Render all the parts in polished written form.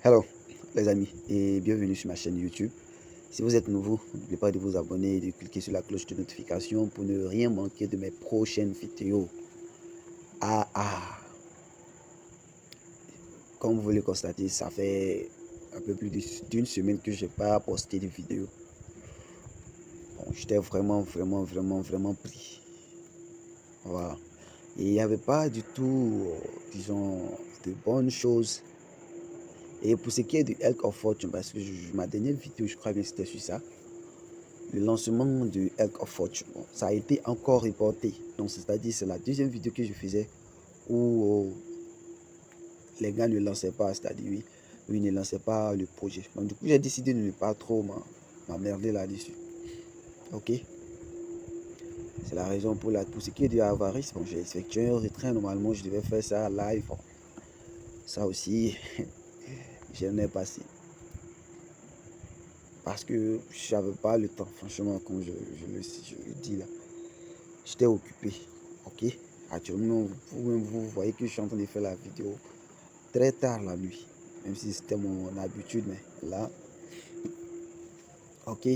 Alors, les amis, et bienvenue sur ma chaîne YouTube. Si vous êtes nouveau, n'oubliez pas de vous abonner et de cliquer sur la cloche de notification pour ne rien manquer de mes prochaines vidéos. Comme vous le constatez, ça fait un peu plus d'une semaine que je n'ai pas posté de vidéo. Bon, j'étais vraiment pris. Voilà. Et il n'y avait pas du tout, disons, de bonnes choses. Et pour ce qui est du Elk of Fortune, parce que ma dernière vidéo, je crois bien c'était sur ça, le lancement du Elk of Fortune, bon, ça a été encore reporté. Donc, c'est-à-dire, c'est la deuxième vidéo que je faisais où les gars ne lançaient pas, c'est-à-dire, oui, ne lançaient pas le projet. Donc, du coup, j'ai décidé de ne pas trop m'emmerder là-dessus. Ok? C'est la raison pour ce qui est de Avarice. Bon, j'ai effectué un retrait. Normalement, je devais faire ça live. Bon, ça aussi, j'en ai passé. Parce que je n'avais pas le temps, franchement, comme je le dis là. J'étais occupé. Ok? Actuellement, vous voyez que je suis en train de faire la vidéo très tard la nuit. Même si c'était mon habitude, mais là, ok.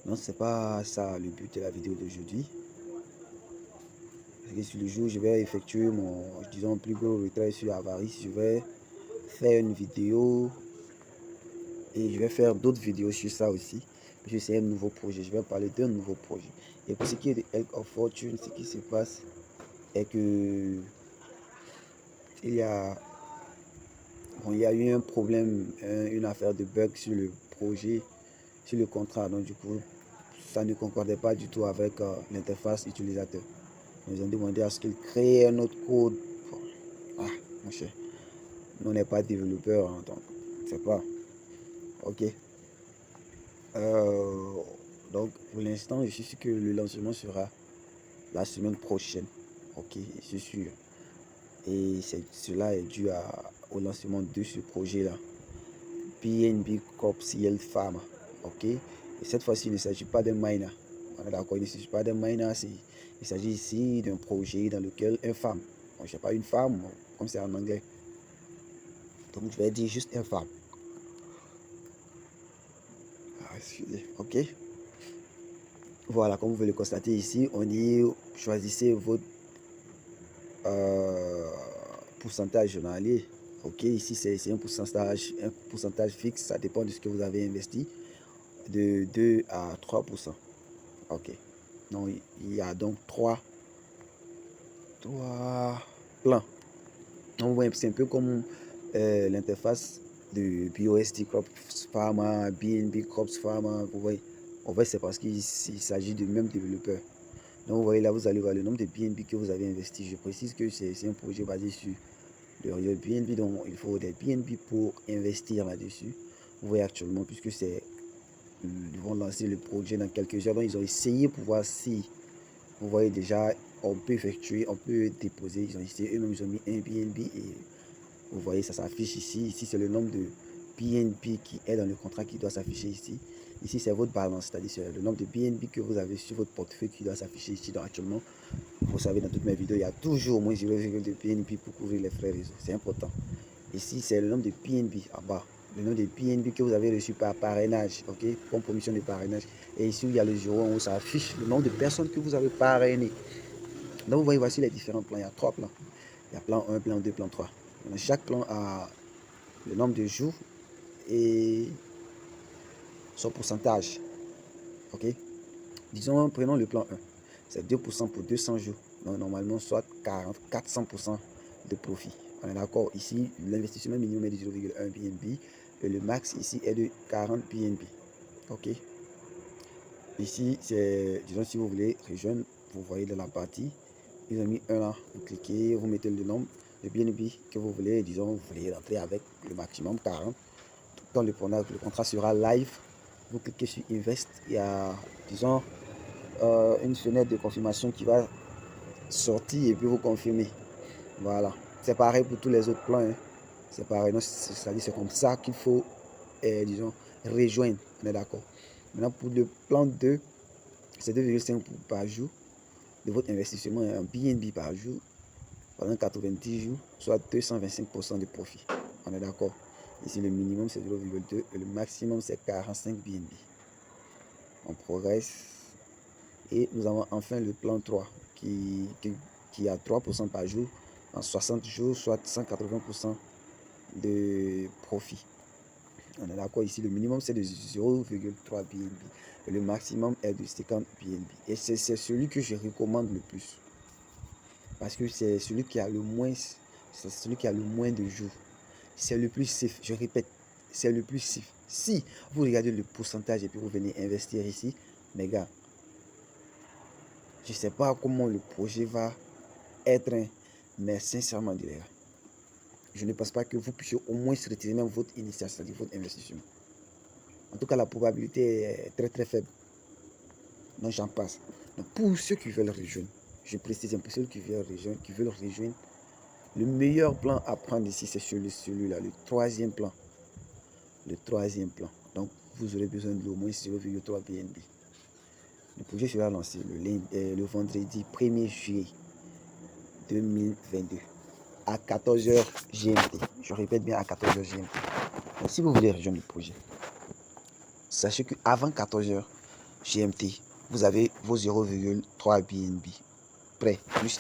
Non, c'est pas ça le but de la vidéo d'aujourd'hui. Parce que sur le jour, je vais effectuer mon, disons, plus gros retrait sur Avarice. Je vais faire une vidéo et je vais faire d'autres vidéos sur ça aussi. Je c'est un nouveau projet. Je vais parler d'un nouveau projet. Et pour ce qui est de Elk of Fortune, ce qui se passe est que il y a il y a eu un problème, une affaire de bug sur le projet, sur le contrat. Donc, du coup, ça ne concordait pas du tout avec l'interface utilisateur. Ils ont demandé à ce qu'ils créent un autre code. Bon, mon cher, nous, on n'est pas développeur, hein, donc, c'est pas. Ok. Euh, donc, pour l'instant, je suis sûr que le lancement sera la semaine prochaine. Ok, c'est sûr. Et cela est dû au lancement de ce projet-là. PNB Corp CL Pharma. Ok. Et cette fois-ci, il ne s'agit pas d'un miner. On est d'accord, il ne s'agit pas d'un miner. Il s'agit ici d'un projet dans lequel un femme. Bon, je n'ai pas une femme, comme c'est en anglais. Donc, je vais dire juste un femme. Excusez. Ok. Voilà, comme vous pouvez le constater ici, on dit choisissez votre euh, pourcentage journalier. Ok, ici c'est un pourcentage fixe, ça dépend de ce que vous avez investi, de 2 à 3%. Ok. Donc, il y a donc trois plans. Donc, ouais, c'est un peu comme l'interface de BOSD Crops Pharma, BNB Crops Pharma. Vous voyez, en fait, c'est parce qu'il s'agit du même développeur. Donc, vous voyez là, vous allez voir le nombre de BNB que vous avez investi. Je précise que c'est un projet basé sur le réseau BNB. Donc, il faut des BNB pour investir là-dessus. Vous voyez actuellement, puisque ils vont lancer le projet dans quelques heures. Donc, ils ont essayé pour voir si, vous voyez déjà, on peut effectuer, on peut déposer. Ils ont essayé, eux-mêmes, ils ont mis un BNB et vous voyez, ça s'affiche ici. Ici, c'est le nombre de BNB qui est dans le contrat qui doit s'afficher ici. Ici, c'est votre balance, c'est-à-dire le nombre de BNB que vous avez sur votre portefeuille qui doit s'afficher ici. Donc, actuellement, vous savez, dans toutes mes vidéos, il y a toujours au moins 0,2 de BNB pour couvrir les frais réseau. C'est important. Ici, c'est le nombre de BNB en bas. Le nombre de BNB que vous avez reçu par parrainage, ok, comme promotion de parrainage. Et ici, il y a le 0 où ça affiche le nombre de personnes que vous avez parrainées. Donc, vous voyez, voici les différents plans. Il y a trois plans. Il y a plan 1, plan 2, plan 3. Chaque plan a le nombre de jours et son pourcentage. Ok. Disons, prenons le plan 1. C'est 2% pour 200 jours. Donc, normalement, soit 400% de profit. On est d'accord. Ici, l'investissement minimum est de 0,1 BNB et le max ici est de 40 BNB. Ok. Ici, c'est, disons, si vous voulez rejoindre, vous voyez dans la partie, ils ont mis 1 là. Vous cliquez, vous mettez le nombre de BNB que vous voulez. Disons, vous voulez rentrer avec le maximum 40. Quand le contrat sera live, vous cliquez sur Invest. Il y a, disons, une fenêtre de confirmation qui va sortir et puis vous confirmer. Voilà. C'est pareil pour tous les autres plans. Hein. C'est pareil. C'est comme ça qu'il faut, disons, rejoindre. On est d'accord. Maintenant, pour le plan 2, c'est 2,5 par jour de votre investissement en BNB par jour pendant 90 jours, soit 225% de profit. On est d'accord. Ici, le minimum, c'est 0,2 et le maximum, c'est 45 BNB. On progresse. Et nous avons enfin le plan 3 qui a 3% par jour en 60 jours, soit 180% de profit. On est d'accord ici, le minimum c'est de 0,3 BNB et le maximum est de 50 BNB. Et c'est celui que je recommande le plus. Parce que c'est celui qui a le moins, c'est celui qui a le moins de jours. C'est le plus safe, je répète, c'est le plus safe. Si vous regardez le pourcentage et puis vous venez investir ici, mes gars, je ne sais pas comment le projet va être, mais sincèrement, les gars, je ne pense pas que vous puissiez au moins retirer même votre initiative, c'est-à-dire votre investissement. En tout cas, la probabilité est très très faible. Donc j'en passe. Donc pour ceux qui veulent rejoindre, je précise, pour ceux qui veulent rejoindre, le meilleur plan à prendre ici, c'est celui-là, le troisième plan. Le troisième plan. Donc vous aurez besoin de au moins 0,3 BNB. Le projet sera lancé le vendredi 1er juillet 2022 à 14h GMT. Je répète bien à 14h GMT. Donc, si vous voulez rejoindre le projet, sachez qu'avant 14h GMT, vous avez vos 0,3 BNB prêt. Plus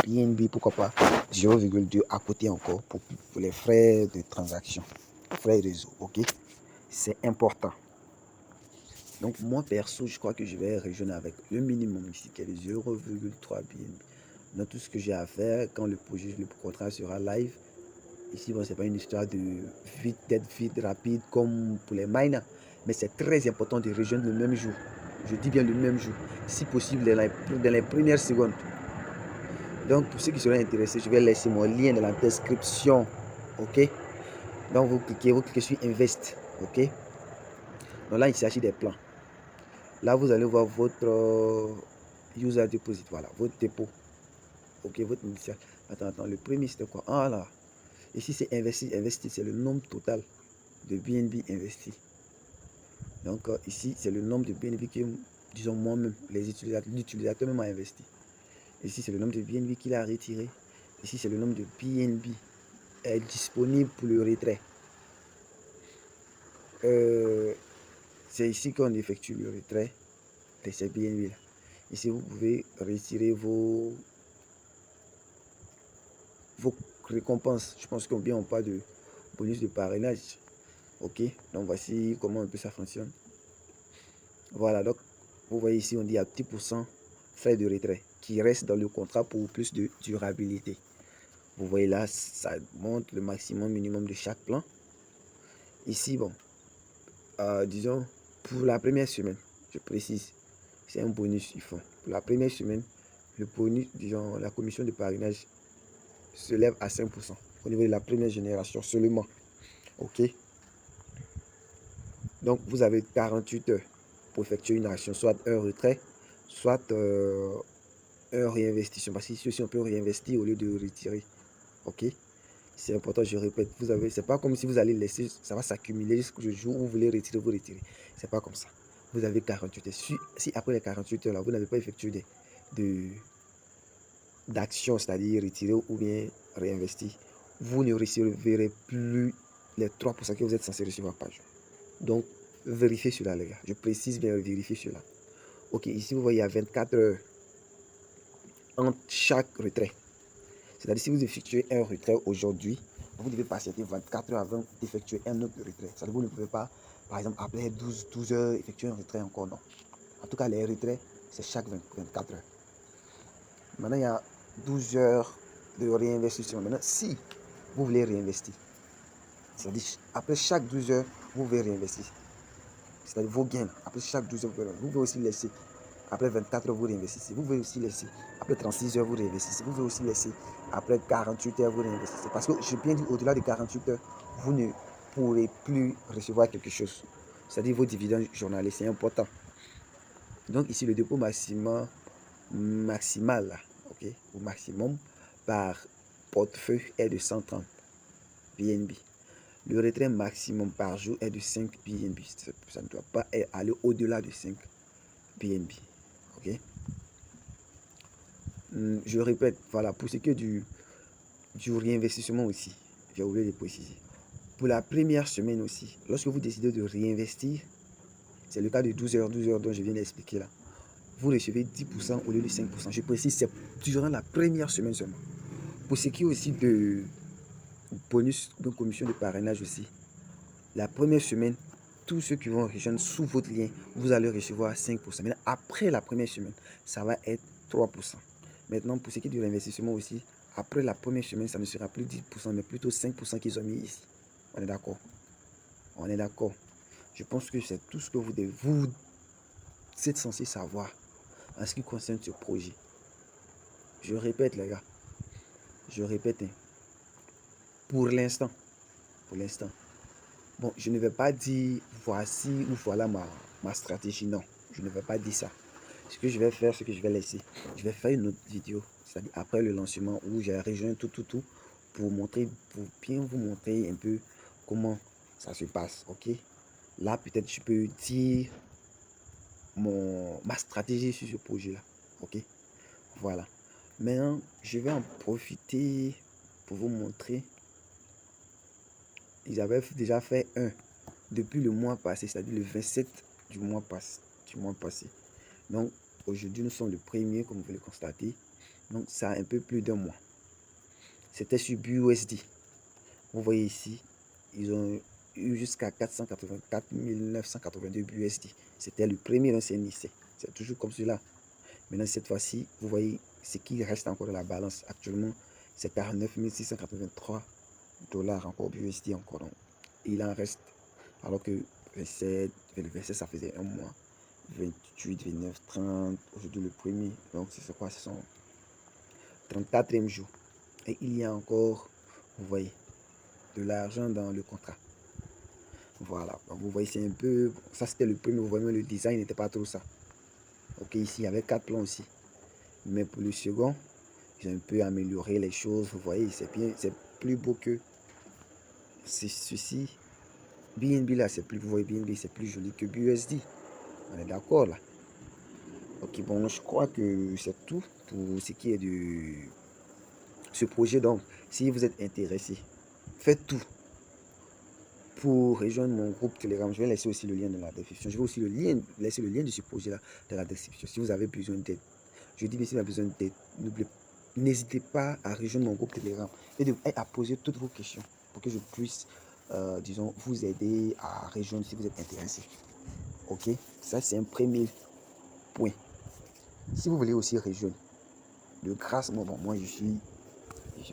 BNB, pourquoi pas 0,2 à côté encore pour les frais de transaction, frais réseau. Ok, c'est important. Donc moi perso, je crois que je vais rejoindre avec le minimum ici qui est de 0,3 BNB. Donc tout ce que j'ai à faire quand le contrat sera live. Ici, bon, c'est pas une histoire de d'être vite, rapide comme pour les miners, mais c'est très important de rejoindre le même jour. Je dis bien le même jour, si possible dans les premières secondes. Donc pour ceux qui seraient intéressés, je vais laisser mon lien dans la description. Ok, donc vous cliquez sur Invest. Ok, donc là il s'agit des plans. Là vous allez voir votre user deposit, voilà, votre dépôt. Ok, votre initial. Attends, le premier c'était quoi? Ah là, ici c'est investi, c'est le nombre total de BNB investi. Donc ici c'est le nombre de BNB que, disons moi-même, l'utilisateur même a investi. Ici c'est le nombre de BNB qu'il a retiré. Ici c'est le nombre de BNB disponible pour le retrait. C'est ici qu'on effectue le retrait de ces BNB là. Ici vous pouvez retirer vos récompenses. Je pense qu'on bien on parle de bonus de parrainage. Ok, donc voici comment un peu ça fonctionne. Voilà, donc vous voyez ici on dit à 10% frais de retrait qui reste dans le contrat pour plus de durabilité. Vous voyez là, ça montre le maximum minimum de chaque plan. Ici, bon, disons, pour la première semaine, je précise, c'est un bonus ils font. Pour la première semaine, le bonus, disons, la commission de parrainage se lève à 5% au niveau de la première génération seulement. Ok. Donc, vous avez 48 heures pour effectuer une action, soit un retrait, soit un réinvestissement. Parce qu'ici aussi, on peut réinvestir au lieu de retirer. Ok. C'est important, je répète, c'est pas comme si vous allez laisser, ça va s'accumuler jusqu'au jour où vous voulez retirer, vous retirez. C'est pas comme ça. Vous avez 48 heures. Si après les 48 heures là, vous n'avez pas effectué d'actions, c'est-à-dire retirer ou bien réinvestir, vous ne recevrez plus les 3% que vous êtes censé recevoir par jour. Donc, vérifiez cela, les gars. Je précise bien, vérifiez cela. Ok, ici, vous voyez, il y a 24 heures entre chaque retrait. C'est-à-dire, si vous effectuez un retrait aujourd'hui, vous devez patienter 24 heures avant d'effectuer un autre retrait. C'est-à-dire, vous ne pouvez pas, par exemple, après 12 heures, effectuer un retrait encore. Non. En tout cas, les retraits, c'est chaque 24 heures. Maintenant, il y a 12 heures de réinvestissement. Maintenant, si vous voulez réinvestir, c'est-à-dire, après chaque 12 heures, vous pouvez réinvestir. C'est-à-dire, vos gains, après chaque 12 heures, vous pouvez aussi laisser. Après 24 heures, vous réinvestissez. Vous pouvez aussi laisser. Après 36 heures, vous réinvestissez. Vous pouvez aussi laisser. Après 48 heures, vous réinvestissez. Parce que j'ai bien dit, au-delà de 48 heures, vous ne pourrez plus recevoir quelque chose. C'est-à-dire vos dividendes journaliers, c'est important. Donc ici, le dépôt maximal, là, ok, au maximum par portefeuille est de 130 BNB. Le retrait maximum par jour est de 5 BNB. Ça ne doit pas aller au-delà de 5 BNB. Ok. Je répète, voilà, pour ce qui est du réinvestissement aussi, j'ai oublié de préciser. Pour la première semaine aussi, lorsque vous décidez de réinvestir, c'est le cas de 12 heures dont je viens d'expliquer là. Vous recevez 10% au lieu de 5%. Je précise, c'est durant la première semaine seulement. Pour ce qui est aussi de bonus, de commission de parrainage aussi, la première semaine, tous ceux qui vont rejoindre sous votre lien, vous allez recevoir 5%. Mais après la première semaine, ça va être 3%. Maintenant, pour ce qui est du réinvestissement aussi, après la première semaine, ça ne sera plus 10%, mais plutôt 5% qu'ils ont mis ici. On est d'accord? On est d'accord. Je pense que c'est tout ce que vous êtes censé savoir en ce qui concerne ce projet. Je répète, les gars. Je répète. Pour l'instant. Bon, je ne vais pas dire voici ou voilà ma stratégie. Non, je ne vais pas dire ça. Ce que je vais faire, ce que je vais laisser, je vais faire une autre vidéo, c'est-à-dire après le lancement où j'ai rejoint tout, pour bien vous montrer un peu comment ça se passe, ok? Là, peut-être je peux dire ma stratégie sur ce projet-là, ok? Voilà. Maintenant, je vais en profiter pour vous montrer. Ils avaient déjà fait un depuis le mois passé, c'est-à-dire le 27 du mois passé. Donc, aujourd'hui, nous sommes le premier, comme vous pouvez le constater. Donc, ça a un peu plus d'un mois. C'était sur BUSD. Vous voyez ici, ils ont eu jusqu'à 484 982 BUSD. C'était le premier ancien lycée. C'est toujours comme cela. Maintenant, cette fois-ci, vous voyez ce qui reste encore de la balance. Actuellement, c'est 49 683 dollars encore BUSD encore. Donc, il en reste. Alors que le 27, ça faisait un mois. 28, 29, 30. Aujourd'hui, le premier. Donc, c'est quoi? Ce sont 34e jour. Et il y a encore, vous voyez, de l'argent dans le contrat. Voilà. Donc, vous voyez, c'est un peu. Ça, c'était le premier. Vous voyez, le design n'était pas trop ça. Ok, ici, il y avait 4 plans aussi. Mais pour le second, ils ont un peu amélioré les choses. Vous voyez, c'est bien, c'est plus beau que ceci. BNB là, c'est plus, vous voyez, BNB, c'est plus joli que BUSD. On est d'accord là. Ok, bon, je crois que c'est tout pour ce qui est de ce projet. Donc, si vous êtes intéressé, faites tout pour rejoindre mon groupe Telegram. Je vais laisser aussi le lien dans la description. Je vais aussi laisser le lien de ce projet-là dans la description. Si vous avez besoin d'aide, je dis, mais si vous avez besoin d'aide, n'hésitez pas à rejoindre mon groupe Telegram et à poser toutes vos questions pour que je puisse, disons, vous aider à rejoindre si vous êtes intéressé. Ok, ça c'est un premier point. Si vous voulez aussi rejoindre, de grâce, bon, moi je suis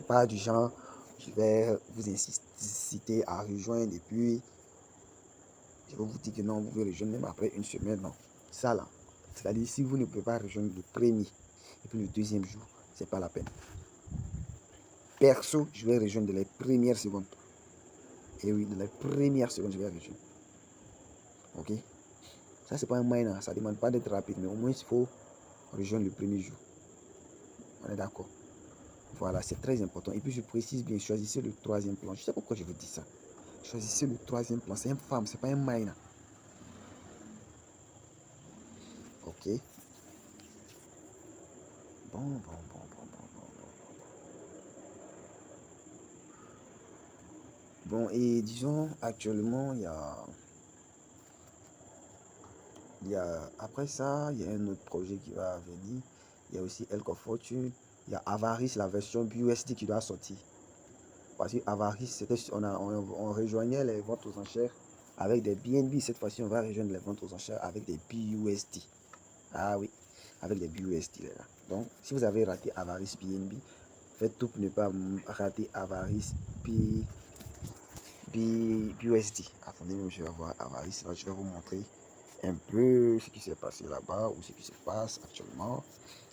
pas du genre, je vais vous inciter à rejoindre et puis je vais vous dire que non, vous pouvez rejoindre même après une semaine, non. Ça là, c'est-à-dire si vous ne pouvez pas rejoindre le premier et puis le deuxième jour, c'est pas la peine. Perso, je vais rejoindre les premières secondes. Et oui, dans les premières secondes, je vais rejoindre. Ok? Ça, c'est pas un minor, ça demande pas d'être rapide, mais au moins il faut rejoindre le premier jour. On est d'accord? Voilà, c'est très important. Et puis je précise bien, choisissez le troisième plan. Je sais pourquoi je vous dis ça. Choisissez le troisième plan. C'est un farm, c'est pas un miner. Ok. Bon. Bon, et disons, actuellement, après ça, il y a un autre projet qui va venir. Il y a aussi Elk of Fortune. Il y a Avaris, la version BUSD qui doit sortir. Parce que Avaris, on rejoignait les ventes aux enchères avec des BNB. Cette fois-ci, on va rejoindre les ventes aux enchères avec des BUSD. Ah oui, avec des BUSD. Là. Donc, si vous avez raté Avaris BNB, faites tout pour ne pas rater Avaris BUSD. Attendez, je vais voir Avaris. Là, je vais vous montrer un peu ce qui s'est passé là-bas ou ce qui se passe actuellement.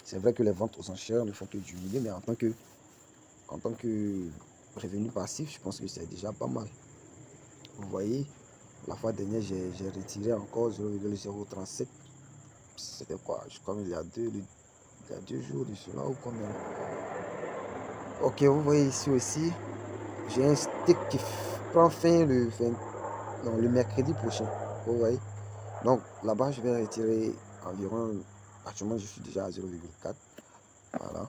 C'est vrai que les ventes aux enchères ne font que diminuer, mais en tant que revenu passif, je pense que c'est déjà pas mal. Vous voyez, la fois dernière, j'ai retiré encore 0,037. C'était quoi? Je crois qu'il y a 2 jours de cela ou combien? Ok, vous voyez ici aussi, j'ai un stick qui prend fin le mercredi prochain. Vous voyez? Donc là-bas, je vais retirer environ, actuellement je suis déjà à 0,4. Voilà.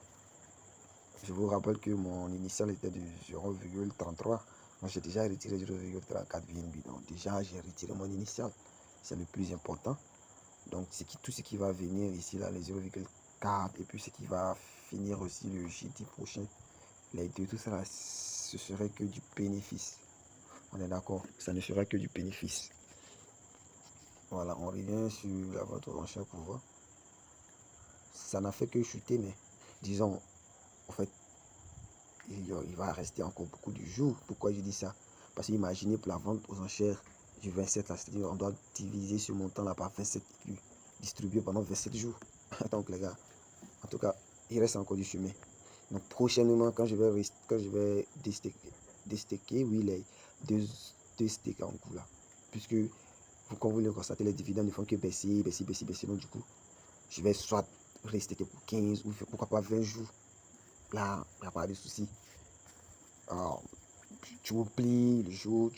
Je vous rappelle que mon initial était de 0,33. Moi, j'ai déjà retiré 0,34 BNB. Donc, déjà, j'ai retiré mon initial. C'est le plus important. Donc, tout ce qui va venir ici, là, les 0,4 et puis ce qui va finir aussi le jeudi prochain, les deux, tout ça, là, ce serait que du bénéfice. On est d'accord? Ça ne sera que du bénéfice. Voilà, on revient sur la vente aux enchères pour voir. Ça n'a fait que chuter, mais disons, en fait, il va rester encore beaucoup de jours. Pourquoi je dis ça? Parce que imaginez pour la vente aux enchères du 27, là, c'est-à-dire on doit diviser ce montant-là par 27 et puis distribuer pendant 27 jours. Donc les gars, en tout cas, il reste encore du chemin. Donc prochainement, quand je vais déstaker, oui, les deux stakes en coup là. Puisque, comme vous le constatez, les dividendes ne font que baisser. Donc du coup, je vais soit rester pour 15 ou pourquoi pas 20 jours. Là, il n'y a pas de souci. Alors, tu oublies le jour,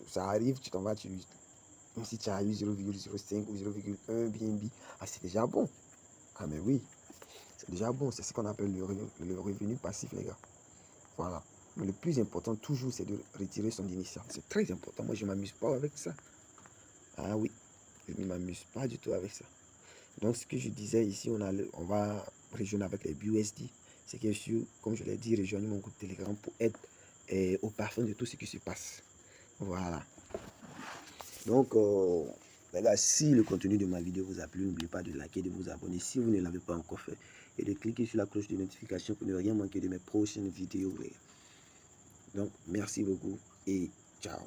ça arrive, tu t'en vas, même si tu as eu 0,05 ou 0,1 BNB, ah, c'est déjà bon. Ah, mais oui, c'est déjà bon. C'est ce qu'on appelle le revenu passif, les gars. Voilà. Mais le plus important, toujours, c'est de retirer son initial. C'est très important. Moi, je ne m'amuse pas avec ça. Ah oui, je ne m'amuse pas du tout avec ça. Donc, ce que je disais ici, on va rejoindre avec les BUSD. C'est que comme je l'ai dit, rejoignez mon groupe Telegram pour être au parfum de tout ce qui se passe. Voilà. Donc, les gars, si le contenu de ma vidéo vous a plu, n'oubliez pas de liker, de vous abonner si vous ne l'avez pas encore fait. Et de cliquer sur la cloche de notification pour ne rien manquer de mes prochaines vidéos. Donc, merci beaucoup et ciao.